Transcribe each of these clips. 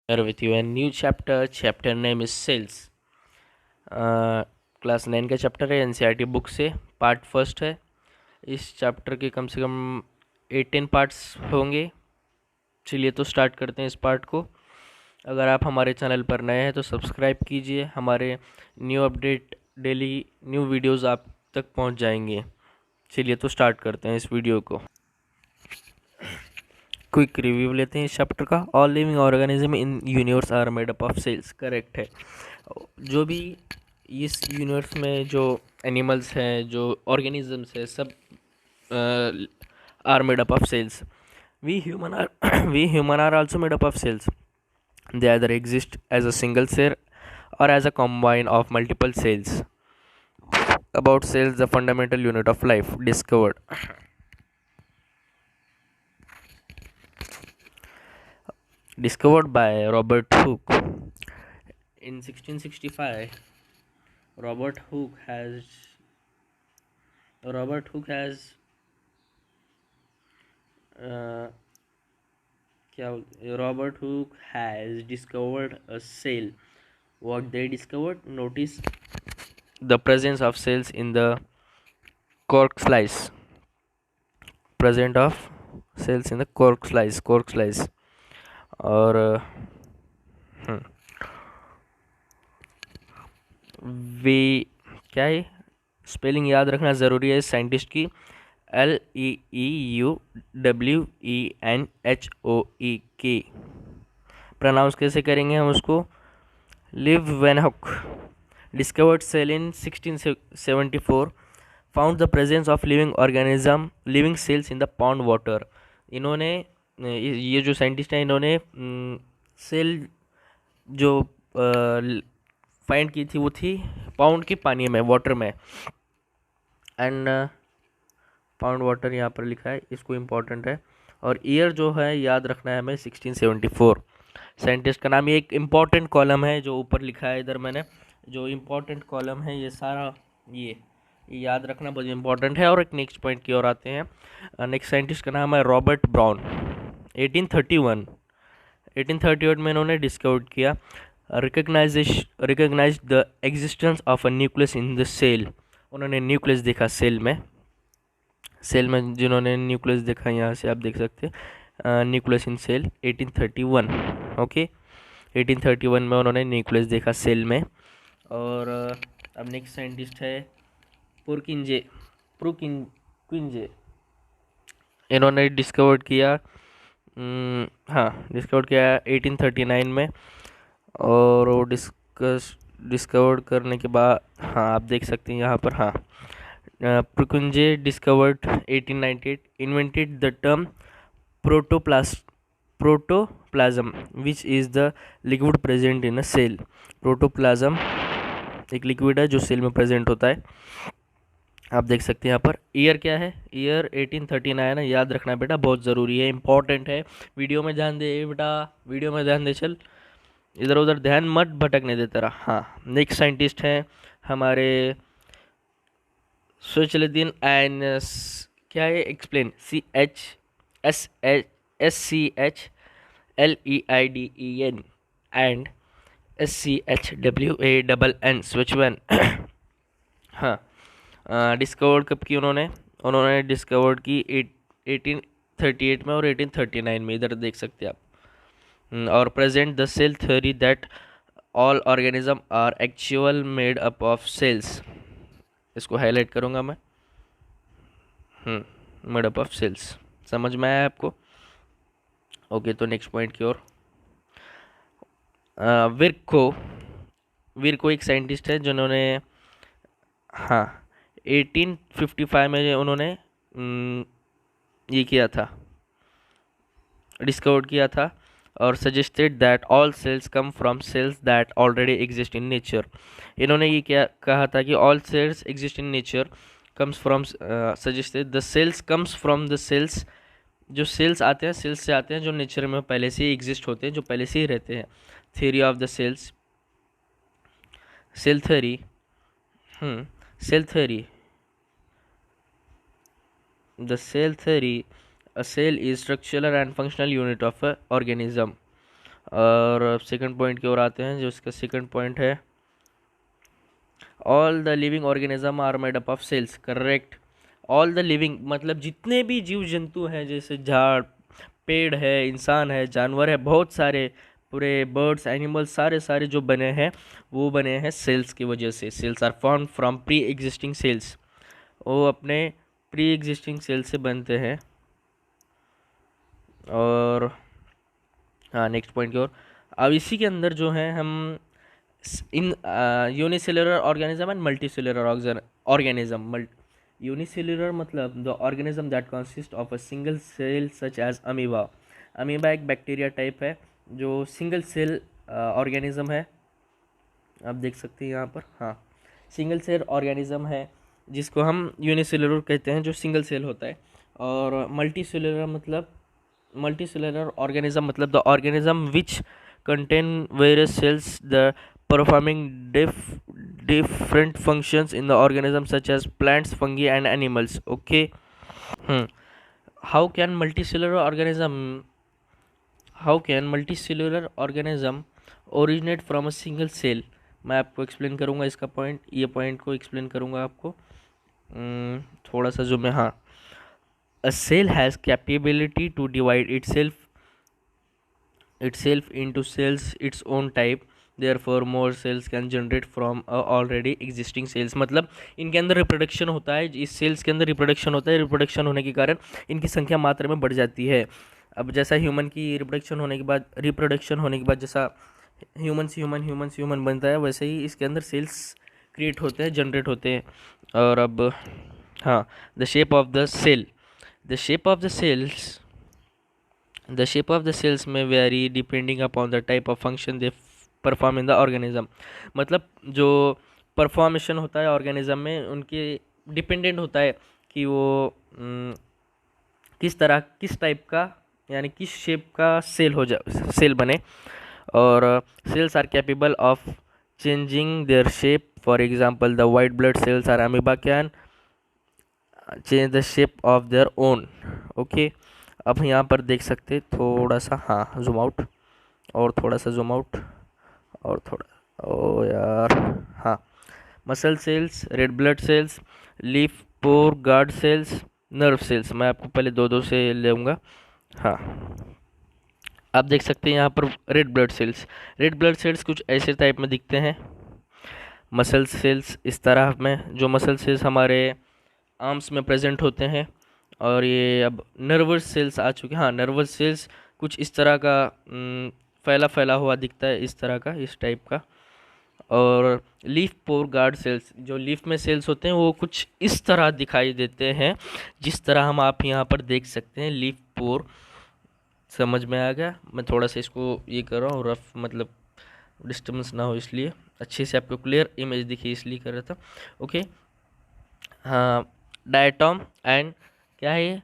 Here with you a new chapter. Chapter name is Sales. Class 9 का chapter है, NCERT book से। Part first है। इस chapter के कम से कम 18 पार्ट्स होंगे। चलिए तो स्टार्ट करते हैं इस पार्ट को। अगर आप हमारे चैनल पर नए हैं तो सब्सक्राइब कीजिए। हमारे new update, daily new videos आप तक पहुंच जाएंगे। चलिए तो स्टार्ट करते हैं इस वीडियो को। क्विक रिव्यू लेते हैं इस चैप्टर का। All living organism in universe are made up of cells. Correct है। जो भी इस यूनिवर्स में जो एनिमल्स हैं, जो ऑर्गेनिजम्स है, सब are made up of cells. We human are we human are also made up of cells. They either exist as a single cell or as a combine of multiple cells. About cells, the fundamental unit of life, discovered by Robert Hooke in 1665. Robert Hooke has Robert Hooke has uh, Robert Hooke has discovered a cell. What they discovered? Notice the presence of cells in the cork slice. Present of cells in the cork slice. और वे क्या है, spelling याद रखना ज़रूरी है scientist की। LEEUWENHOEK। Pronounce कैसे करेंगे हम उसको? Leeuwenhoek discovered cell in 1674, found the presence of living cells in the pond water. इन्होंने, ये जो साइंटिस्ट हैं, इन्होंने सेल जो फाइंड की थी वो थी पाउंड की पानी में, वाटर में। एंड पाउंड वाटर यहाँ पर लिखा है, इसको इम्पोर्टेंट है। और ईयर जो है याद रखना है हमें, 1674। साइंटिस्ट का नाम, ये एक इम्पॉर्टेंट कॉलम है जो ऊपर लिखा है इधर मैंने, जो इम्पोर्टेंट कॉलम है ये सारा, ये याद रखना बहुत इम्पोर्टेंट है। और एक नेक्स्ट पॉइंट की ओर आते हैं। नेक्स्ट साइंटिस्ट का नाम है रॉबर्ट ब्राउन। 1831 1838 में इन्होंने डिस्कवर किया, recognise the existence of a nucleus in the cell. उन्होंने न्यूक्लियस देखा सेल में। जिन्होंने न्यूक्लियस देखा, यहाँ से आप देख सकते हैं न्यूक्लियस इन सेल 1831। ओके, 1831 में उन्होंने न्यूक्लियस देखा सेल में। और अब नेक्स्ट साइंटिस्ट है पुरकिंजे प्रुकिंजे। इन्होंने डिस्कवर किया, डिस्कवर किया 1839 में। और वो डिस्कवर करने के बाद, हाँ आप देख सकते हैं यहाँ पर, हाँ Purkinje discovered 1898, invented the term protoplasm which is the liquid present in a cell. Protoplasm एक लिक्विड है जो सेल में प्रेजेंट होता है। आप देख सकते हैं यहाँ पर। ईयर क्या है? ईयर 1839 है, याद रखना बेटा, बहुत ज़रूरी है, इंपॉर्टेंट है। वीडियो में ध्यान दे बेटा, वीडियो में ध्यान दे, चल इधर उधर ध्यान मत भटकने दे तेरा। हाँ, नेक्स्ट साइंटिस्ट हैं हमारे सोचलुद्दीन एंड क्या है, एक्सप्लेन, SCHSCHLEIDEN एंड SCHWANN स्विचवन। हाँ, डिस्कवर्ड कब की उन्होंने? डिस्कवर्ड की 1838 में और 1839 में, इधर देख सकते हैं आप। और present the cell theory that all organism are actual made up of cells. इसको हाईलाइट करूँगा मैं। मेड अप ऑफ सेल्स, समझ में आया आपको? ओके, तो नेक्स्ट पॉइंट की ओर। विर्को एक साइंटिस्ट है जिन्होंने, हाँ 1855 में उन्होंने ये किया था, डिस्कवर किया था। और suggested that all cells come from cells that already exist in nature. इन्होंने ये क्या कहा था कि all cells exist in nature, comes from, suggested the cells comes from the cells, जो सेल्स आते हैं सेल्स से आते हैं जो नेचर में पहले से ही एग्जिस्ट होते हैं, जो पहले से ही रहते हैं। Theory of the cells, cell theory, cell theory, the cell theory, a cell is structural and functional unit of a organism. और सेकंड पॉइंट की ओर आते हैं, जो इसका सेकंड पॉइंट है, all the living organism are made up of cells. Correct. All the living मतलब जितने भी जीव जंतु हैं, जैसे झाड़, पेड़ है, इंसान है, जानवर है, बहुत सारे, पूरे बर्ड्स, एनिमल्स, सारे सारे जो बने हैं वो बने हैं सेल्स की वजह से। Cells are form from pre existing cells. वो अपने प्री एग्जिस्टिंग सेल से बनते हैं। और हाँ, नेक्स्ट पॉइंट की ओर। अब इसी के अंदर जो है हम इन unicellular organism and multicellular organism. Unicellular मतलब the organism that consist of a single cell such as amoeba. Amoeba एक बैक्टीरिया टाइप है जो सिंगल सेल ऑर्गेनिज्म है। आप देख सकते हैं यहाँ पर, हाँ, सिंगल सेल ऑर्गेनिज्म है जिसको हम यूनिसेलुलर कहते हैं, जो सिंगल सेल होता है। और मल्टीसेलुलर ऑर्गेनिज्म मतलब the organism which contain various cells the performing different functions in the organism such as plants, fungi and animals. Okay. hmm. how can multicellular organism how can multicellular organism originate from a single cell? मैं आपको explain करूँगा इसका point, ये point को explain करूँगा आपको। थोड़ा सा जो मैं, हाँ, a cell has capability to divide itself into cells its own type, therefore more cells can generate from a already existing cells। मतलब इनके अंदर रिप्रोडक्शन होता है, इस सेल्स के अंदर रिप्रोडक्शन होता है, रिप्रोडक्शन होने के कारण इनकी संख्या मात्रा में बढ़ जाती है। अब जैसा ह्यूमन की रिप्रोडक्शन होने के बाद जैसा ह्यूमन से ह्यूमन बनता है, वैसे ही इसके अंदर सेल्स क्रिएट होते हैं, जनरेट होते हैं। और अब हाँ, the shape of the cell the shape of the cells The shape of the cells may vary depending upon the type of function they perform in the organism। मतलब जो परफॉर्मेशन होता है ऑर्गेनिज्म में, उनके डिपेंडेंट होता है कि वो किस टाइप का, यानी किस शेप का सेल बने। और cells are capable of changing their shape. For example the white blood cells are amoeba can change the shape of their own. Okay. अब यहाँ पर देख सकते थोड़ा सा, हाँ, जूम आउट, और थोड़ा सा जूम आउट, और थोड़ा, ओ यार, हाँ, muscle cells, red blood cells, leaf pore guard cells, nerve cells. मैं आपको पहले दो से लूँगा। हाँ, आप देख सकते हैं यहाँ पर रेड ब्लड सेल्स कुछ ऐसे टाइप में दिखते हैं। मसल सेल्स इस तरह में, जो मसल सेल्स हमारे आर्म्स में प्रेजेंट होते हैं। और ये अब नर्वस सेल्स आ चुके हैं। हाँ, नर्वस सेल्स कुछ इस तरह का फैला हुआ दिखता है, इस तरह का, इस टाइप का। और लीफ पोर गार्ड सेल्स, जो लीफ में सेल्स होते हैं, वो कुछ इस तरह दिखाई देते हैं, जिस तरह हम आप यहाँ पर देख सकते हैं। लीफ पोर समझ में आ गया? मैं थोड़ा सा इसको ये कर रहा हूँ रफ, मतलब डिस्टर्बेंस ना हो, इसलिए अच्छे से आपको क्लियर इमेज दिखी, इसलिए कर रहा था। ओके। हाँ, डायटॉम एंड क्या है ये,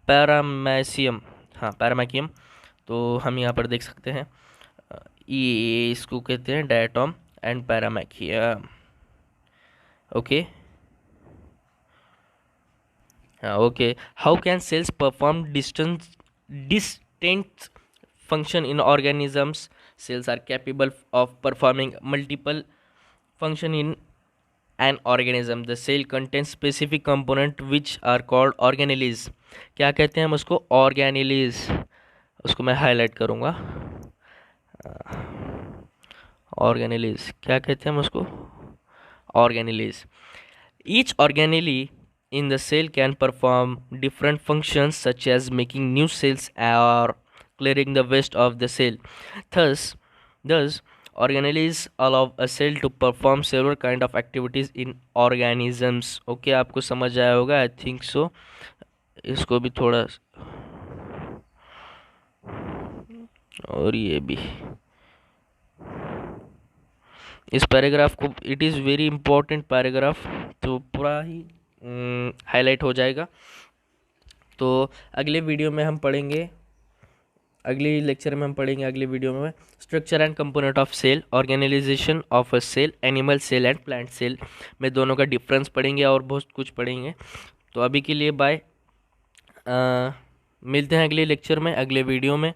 पैरामेसियम। हाँ, पैरामेकियम। तो हम यहाँ पर देख सकते हैं, ये इसको कहते हैं डायटॉम एंड पैरामेकियम। ओके। हाँ, okay. How can cells perform distinct function in organisms? Cells are capable of performing multiple function in an organism. The cell contains specific component which are called organelles। क्या कहते हैं हम उसको? organelles। उसको मैं highlight करूँगा। organelles क्या कहते हैं हम उसको? organelles। Each organelle in the cell can perform different functions such as making new cells or clearing the waste of the cell. Thus, organelles allow a cell to perform several kind of activities in organisms. Okay, आपको समझ आया होगा, I think so। इसको भी थोड़ा, और ये भी, इस पैराग्राफ को, it is very important paragraph, तो पूरा ही हाईलाइट हो जाएगा। तो अगले वीडियो में हम पढ़ेंगे, अगले लेक्चर में हम पढ़ेंगे, अगले वीडियो में structure and component of cell, organisation of a cell, animal cell and plant cell में दोनों का डिफरेंस पढ़ेंगे और बहुत कुछ पढ़ेंगे। तो अभी के लिए बाय, मिलते हैं अगले लेक्चर में, अगले वीडियो में।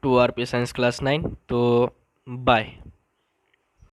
To R P science class 9। तो बाय।